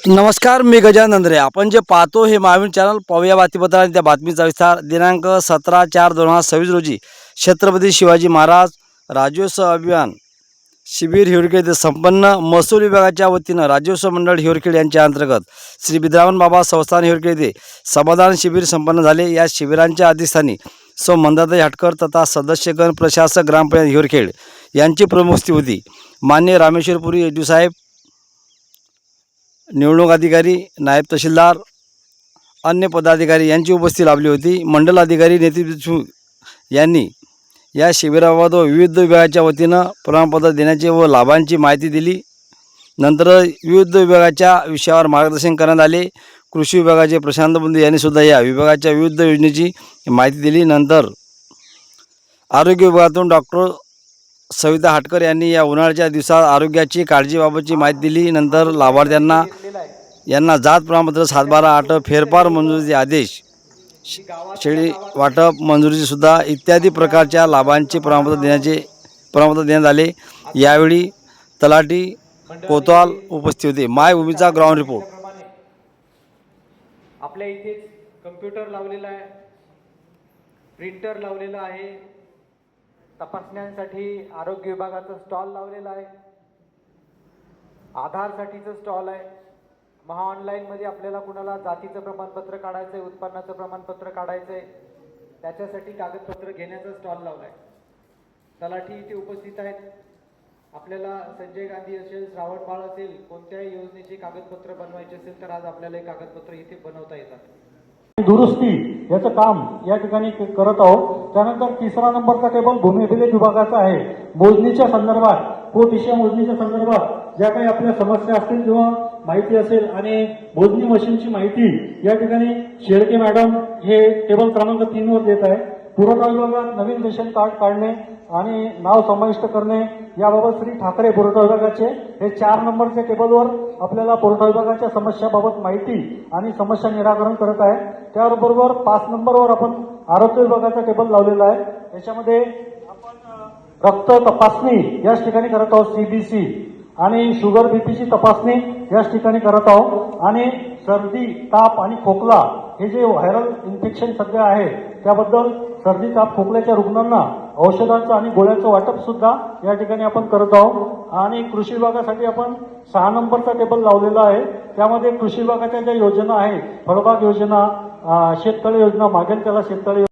नमस्कार, मी गजानन नंद्रे. आपण जे पाहतो हे महावीर चॅनल. पाहूया बातमीपत्र आणि त्या बातमीचा विस्तार. दिनांक 17/4/2026 रोजी छत्रपती शिवाजी महाराज राज्योत्सव अभियान शिबिर हिवरखेड येथे संपन्न. महसूल विभागाच्या वतीनं राज्योत्सव मंडळ हिवरखेड यांच्या अंतर्गत श्री बिद्रावण बाबा संस्थान हिवरखेड येथे समाधान शिबिर संपन्न झाले. या शिबिरांच्या अधिष्ठानी सौ मंदाताई हटकर तथा सदस्यगण, प्रशासक, ग्रामपंचायत हिवरखेड यांची प्रमुख होती. मान्य रामेश्वरपुरी एडू साहेब, निवडणूक अधिकारी, नायब तहसीलदार, अन्य पदाधिकारी यांची उपस्थिती लाभली होती. मंडल अधिकारी नितीन देशमुख यांनी या शिबिराबाबत विविध विभागाच्या वतीनं प्रमाणपत्र देण्याची व लाभांची माहिती दिली. नंतर विविध विभागाच्या विषयावर मार्गदर्शन करण्यात आले. कृषी विभागाचे प्रशांत बंधू यांनी सुद्धा या विभागाच्या विविध योजनेची माहिती दिली. नंतर आरोग्य विभागातून डॉक्टर सविता हटकर यांनी या उन्हाळ्याच्या दिवसात आरोग्याची काळजीबाबतची माहिती दिली. नंतर लाभार्थ्यांना जात प्रमाणपत्र, 7/12/8 फेरफार मंजुरीचे आदेश, शेळी वाटप मंजुरीची सुद्धा इत्यादी प्रकारच्या लाभांचे प्रमाणपत्र देण्यात आले. यावेळी तलाठी कोतवाल उपस्थित होते. मायभूमीचा ग्राउंड रिपोर्ट. आपल्या इथे कम्प्युटर लावलेला आहे, प्रिंटर लावलेला आहे, तपासण्यांसाठी आरोग्य विभागाचा स्टॉल लावलेला आहे, आधारसाठीचं स्टॉल आहे. महा ऑनलाईनमध्ये आपल्याला कुणाला जातीचं प्रमाणपत्र काढायचं आहे, उत्पन्नाचं प्रमाणपत्र काढायचं आहे, त्याच्यासाठी कागदपत्र घेण्याचा स्टॉल लावला आहे. तलाठी इथे उपस्थित आहेत. आपल्याला संजय गांधी असेल, श्रावण बाळ असेल, कोणत्याही योजनेचे कागदपत्र बनवायचे असेल तर आज आपल्याला हे कागदपत्र इथे बनवता येतात. दुरुस्ती याचं काम या ठिकाणी करत आहोत. त्यानंतर 3रा नंबरचा टेबल भूमी अभिलेख विभागाचा आहे. मोजणीच्या संदर्भात, कोटिशा मोजणीच्या संदर्भात ज्या काही आपल्या समस्या असतील किंवा माहिती असेल आणि मोजणी मशीनची माहिती या ठिकाणी शेळके मॅडम हे टेबल क्रमांक 3 वर देत आहे. पुरवठा विभागात नवीन रेशन कार्ड काढणे आणि नाव समाविष्ट करणे याबाबत श्री ठाकरे पुरवठा विभागाचे हे 4 नंबरच्या टेबलवर आपल्याला पुरवठा विभागाच्या समस्याबाबत माहिती आणि समस्या निराकरण करत आहे. त्याबरोबर 5 नंबरवर आपण आरोग्य विभागाचा टेबल लावलेला आहे. याच्यामध्ये आपण रक्त तपासणी याच ठिकाणी करत आहोत, CBC, आणि शुगर बीपीची तपासणी याच ठिकाणी करत आहोत. आणि सर्दी, ताप आणि खोकला हे जे व्हायरल इन्फेक्शन सध्या आहे त्याबद्दल सर्दी, ताप, खोकल्याच्या रुग्णांना औषधांचं आणि गोळ्याचं वाटप सुद्धा या ठिकाणी आपण करत आहोत. आणि कृषी विभागासाठी आपण 6 नंबरचा टेबल लावलेला आहे. त्यामध्ये कृषी विभागाच्या ज्या योजना आहेत, फळबाग योजना, शेततळे योजना, मागेल त्याला शेततळे